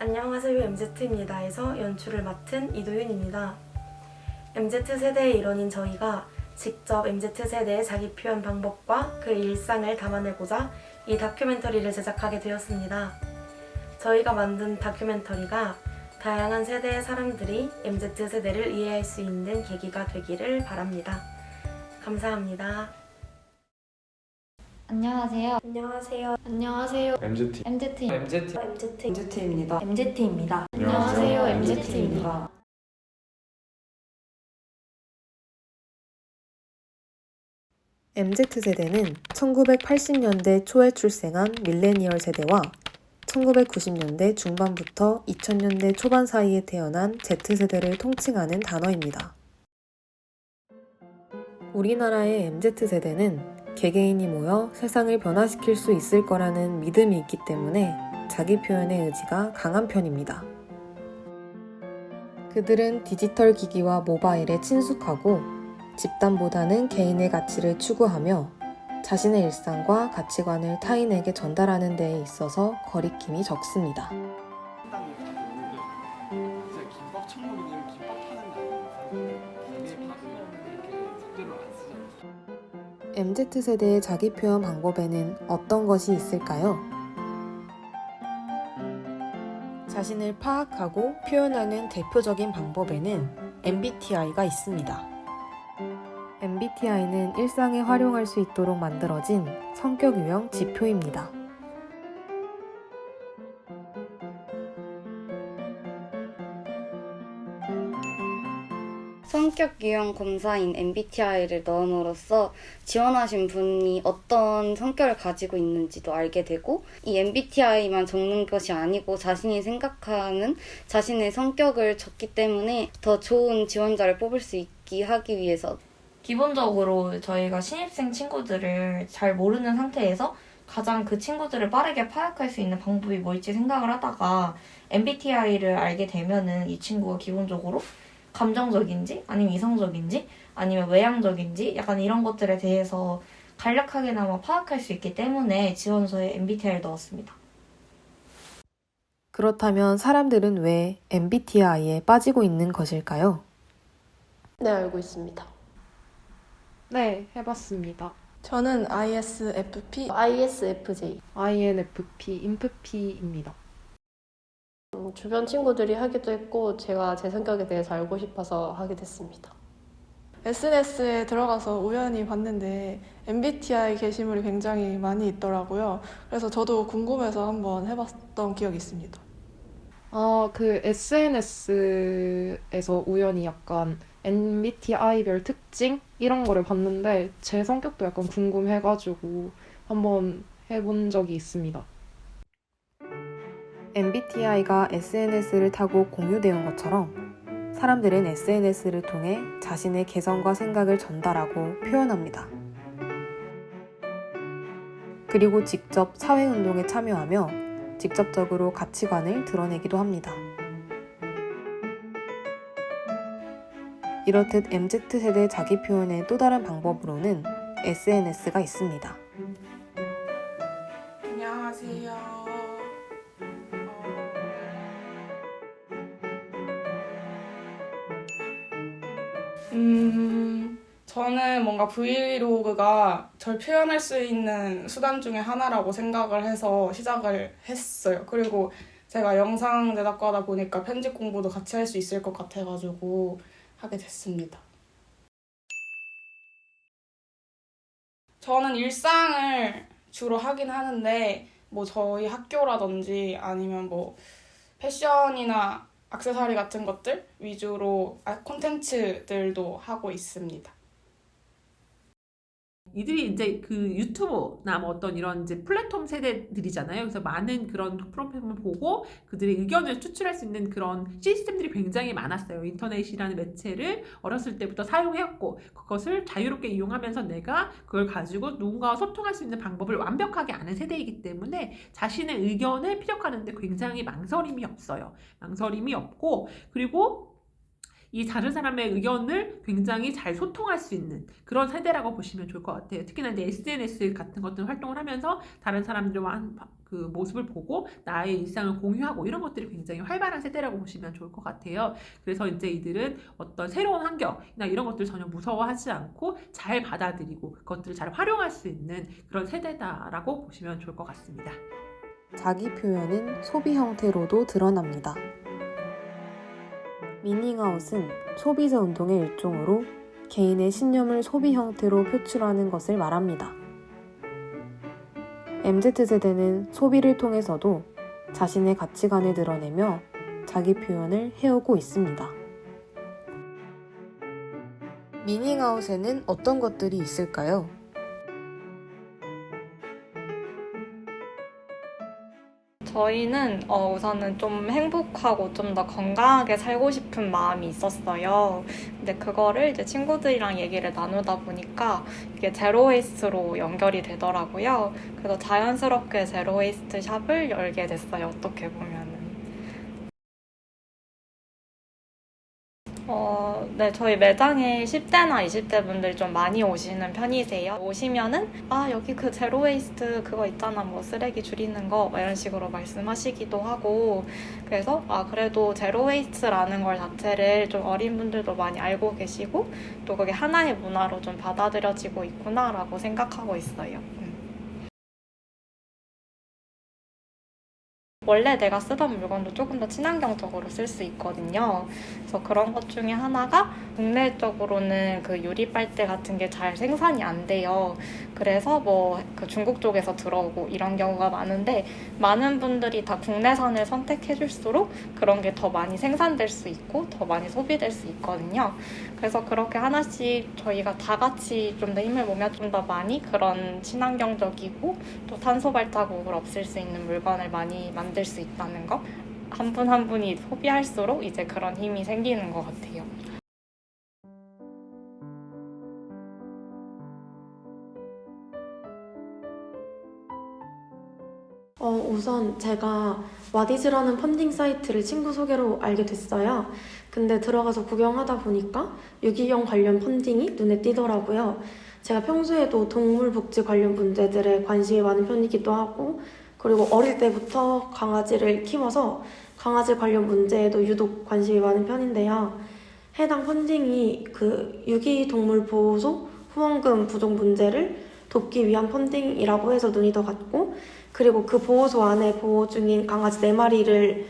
안녕하세요. MZ입니다에서 연출을 맡은 이도윤입니다. MZ세대의 일원인 저희가 직접 MZ세대의 자기 표현 방법과 그 일상을 담아내고자 이 다큐멘터리를 제작하게 되었습니다. 저희가 만든 다큐멘터리가 다양한 세대의 사람들이 MZ세대를 이해할 수 있는 계기가 되기를 바랍니다. 감사합니다. 안녕하세요. 안녕하세요. 안녕하세요. MZT MZ입니다. MZ입니다. 안녕하세요. MZ입니다. MZ세대는 1980년대 초에 출생한 밀레니얼 세대와 1990년대 중반부터 2000년대 초반 사이에 태어난 Z세대를 통칭하는 단어입니다. 우리나라의 MZ세대는 개개인이 모여 세상을 변화시킬 수 있을 거라는 믿음이 있기 때문에 자기 표현의 의지가 강한 편입니다. 그들은 디지털 기기와 모바일에 친숙하고 집단보다는 개인의 가치를 추구하며 자신의 일상과 가치관을 타인에게 전달하는 데에 있어서 거리낌이 적습니다. 김밥 천국이면 김밥 하는 거 아니에요? 가게 밥을 이렇게 속대로 안 쓰잖아요. MZ세대의 자기 표현 방법에는 어떤 것이 있을까요? 자신을 파악하고 표현하는 대표적인 방법에는 MBTI가 있습니다. MBTI는 일상에 활용할 수 있도록 만들어진 성격 유형 지표입니다. 성격 유형 검사인 MBTI를 넣음으로써 지원하신 분이 어떤 성격을 가지고 있는지도 알게 되고, 이 MBTI만 적는 것이 아니고 자신이 생각하는 자신의 성격을 적기 때문에 더 좋은 지원자를 뽑을 수 있게 하기 위해서. 기본적으로 저희가 신입생 친구들을 잘 모르는 상태에서 가장 그 친구들을 빠르게 파악할 수 있는 방법이 뭘지 생각을 하다가 MBTI를 알게 되면은 이 친구가 기본적으로 감정적인지 아니면 이성적인지 아니면 외향적인지 약간 이런 것들에 대해서 간략하게나마 파악할 수 있기 때문에 지원서에 MBTI를 넣었습니다. 그렇다면 사람들은 왜 MBTI에 빠지고 있는 것일까요? 네, 알고 있습니다. 네, 해봤습니다. 저는 ISFP, ISFJ. INFP, INFP입니다. 주변 친구들이 하기도 했고 제가 제 성격에 대해서 알고 싶어서 하게 됐습니다. SNS에 들어가서 우연히 봤는데 MBTI 게시물이 굉장히 많이 있더라고요. 그래서 저도 궁금해서 한번 해봤던 기억이 있습니다. 그 SNS에서 우연히 약간 MBTI별 특징? 이런 거를 봤는데 제 성격도 약간 궁금해가지고 한번 해본 적이 있습니다. MBTI가 SNS를 타고 공유되는 것처럼 사람들은 SNS를 통해 자신의 개성과 생각을 전달하고 표현합니다. 그리고 직접 사회운동에 참여하며 직접적으로 가치관을 드러내기도 합니다. 이렇듯 MZ세대 자기 표현의 또 다른 방법으로는 SNS가 있습니다. 안녕하세요. 저는 뭔가 브이로그가 절 표현할 수 있는 수단 중에 하나라고 생각을 해서 시작을 했어요. 그리고 제가 영상 제작과다 보니까 편집 공부도 같이 할 수 있을 것 같아가지고 하게 됐습니다. 저는 일상을 주로 하긴 하는데 뭐 저희 학교라든지 아니면 뭐 패션이나 액세서리 같은 것들 위주로 콘텐츠들도 하고 있습니다. 이들이 이제 그 유튜브나 뭐 어떤 이런 이제 플랫폼 세대들이잖아요. 그래서 많은 그런 플랫폼을 보고 그들의 의견을 추출할 수 있는 그런 시스템들이 굉장히 많았어요. 인터넷이라는 매체를 어렸을 때부터 사용해왔고 그것을 자유롭게 이용하면서 내가 그걸 가지고 누군가와 소통할 수 있는 방법을 완벽하게 아는 세대이기 때문에 자신의 의견을 피력하는데 굉장히 망설임이 없어요. 망설임이 없고, 그리고 이 다른 사람의 의견을 굉장히 잘 소통할 수 있는 그런 세대라고 보시면 좋을 것 같아요. 특히나 이제 SNS 같은 것들 활동을 하면서 다른 사람들과 그 모습을 보고 나의 일상을 공유하고 이런 것들이 굉장히 활발한 세대라고 보시면 좋을 것 같아요. 그래서 이제 이들은 어떤 새로운 환경이나 이런 것들을 전혀 무서워하지 않고 잘 받아들이고 그것들을 잘 활용할 수 있는 그런 세대다라고 보시면 좋을 것 같습니다. 자기 표현은 소비 형태로도 드러납니다. 미닝아웃은 소비자 운동의 일종으로 개인의 신념을 소비 형태로 표출하는 것을 말합니다. MZ세대는 소비를 통해서도 자신의 가치관을 드러내며 자기 표현을 해오고 있습니다. 미닝아웃에는 어떤 것들이 있을까요? 저희는 우선은 좀 행복하고 좀 더 건강하게 살고 싶은 마음이 있었어요. 근데 그거를 이제 친구들이랑 얘기를 나누다 보니까 이게 제로 웨이스트로 연결이 되더라고요. 그래서 자연스럽게 제로 웨이스트 샵을 열게 됐어요. 어떻게 보면은. 네, 저희 매장에 10대나 20대 분들이 좀 많이 오시는 편이세요. 오시면은, 여기 그 제로 웨이스트 그거 있잖아, 뭐 쓰레기 줄이는 거, 이런 식으로 말씀하시기도 하고, 그래서, 그래도 제로 웨이스트라는 걸 자체를 좀 어린 분들도 많이 알고 계시고, 또 그게 하나의 문화로 좀 받아들여지고 있구나라고 생각하고 있어요. 원래 내가 쓰던 물건도 조금 더 친환경적으로 쓸 수 있거든요. 그래서 그런 것 중에 하나가 국내적으로는 그 유리 빨대 같은 게 잘 생산이 안 돼요. 그래서 뭐 그 중국 쪽에서 들어오고 이런 경우가 많은데 많은 분들이 다 국내산을 선택해줄수록 그런 게 더 많이 생산될 수 있고 더 많이 소비될 수 있거든요. 그래서 그렇게 하나씩 저희가 다 같이 좀 더 힘을 모으면 좀 더 많이 그런 친환경적이고 또 탄소 발자국을 없앨 수 있는 물건을 많이 만들 수 있다는 거. 한 분 한 분이 소비할수록 이제 그런 힘이 생기는 것 같아요. 우선 제가 와디즈라는 펀딩 사이트를 친구 소개로 알게 됐어요. 근데 들어가서 구경하다 보니까 유기견 관련 펀딩이 눈에 띄더라고요. 제가 평소에도 동물 복지 관련 문제들에 관심이 많은 편이기도 하고 그리고 어릴 때부터 강아지를 키워서 강아지 관련 문제에도 유독 관심이 많은 편인데요. 해당 펀딩이 그 유기동물 보호소 후원금 부족 문제를 돕기 위한 펀딩이라고 해서 눈이 더 갔고 그리고 그 보호소 안에 보호 중인 강아지 4마리를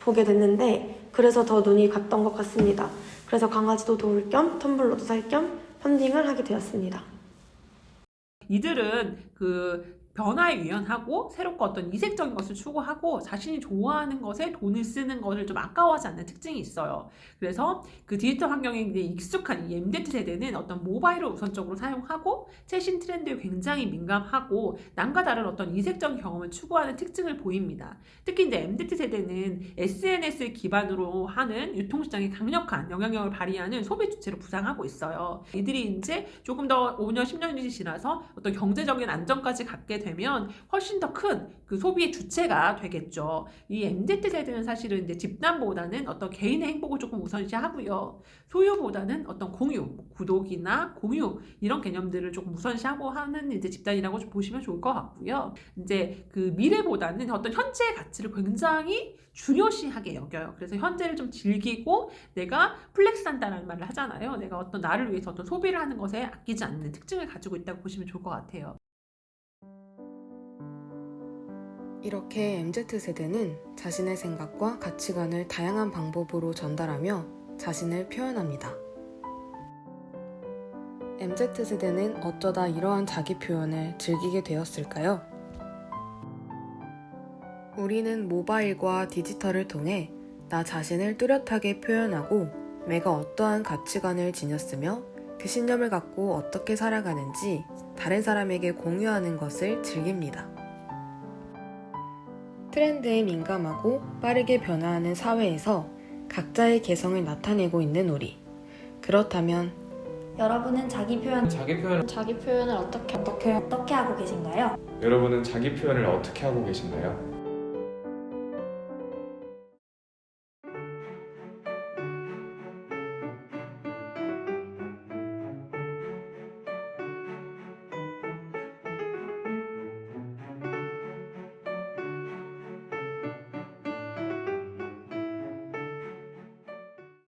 보게 됐는데 그래서 더 눈이 갔던 것 같습니다. 그래서 강아지도 도울 겸 텀블러도 살 겸 펀딩을 하게 되었습니다. 이들은 그 변화에 유연하고 새롭고 어떤 이색적인 것을 추구하고 자신이 좋아하는 것에 돈을 쓰는 것을 좀 아까워하지 않는 특징이 있어요. 그래서 그 디지털 환경에 이제 익숙한 이 MZ세대는 어떤 모바일을 우선적으로 사용하고 최신 트렌드에 굉장히 민감하고 남과 다른 어떤 이색적인 경험을 추구하는 특징을 보입니다. 특히 이제 MZ세대는 SNS를 기반으로 하는 유통시장에 강력한 영향력을 발휘하는 소비 주체로 부상하고 있어요. 이들이 이제 조금 더 5년, 10년이 지나서 어떤 경제적인 안정까지 갖게 되면 훨씬 더 큰 그 소비의 주체가 되겠죠. 이 MZ세대는 사실은 이제 집단보다는 어떤 개인의 행복을 조금 우선시하고요. 소유보다는 어떤 공유, 구독이나 공유 이런 개념들을 조금 우선시하고 하는 이제 집단이라고 좀 보시면 좋을 것 같고요. 이제 그 미래보다는 어떤 현재의 가치를 굉장히 중요시하게 여겨요. 그래서 현재를 좀 즐기고 내가 플렉스한다는 말을 하잖아요. 내가 어떤 나를 위해서 어떤 소비를 하는 것에 아끼지 않는 특징을 가지고 있다고 보시면 좋을 것 같아요. 이렇게 MZ세대는 자신의 생각과 가치관을 다양한 방법으로 전달하며 자신을 표현합니다. MZ세대는 어쩌다 이러한 자기 표현을 즐기게 되었을까요? 우리는 모바일과 디지털을 통해 나 자신을 뚜렷하게 표현하고 내가 어떠한 가치관을 지녔으며 그 신념을 갖고 어떻게 살아가는지 다른 사람에게 공유하는 것을 즐깁니다. 트렌드에 민감하고 빠르게 변화하는 사회에서 각자의 개성을 나타내고 있는 우리. 그렇다면 여러분은 자기 표현을 어떻게 하고 계신가요? 여러분은 자기 표현을 어떻게 하고 계신가요?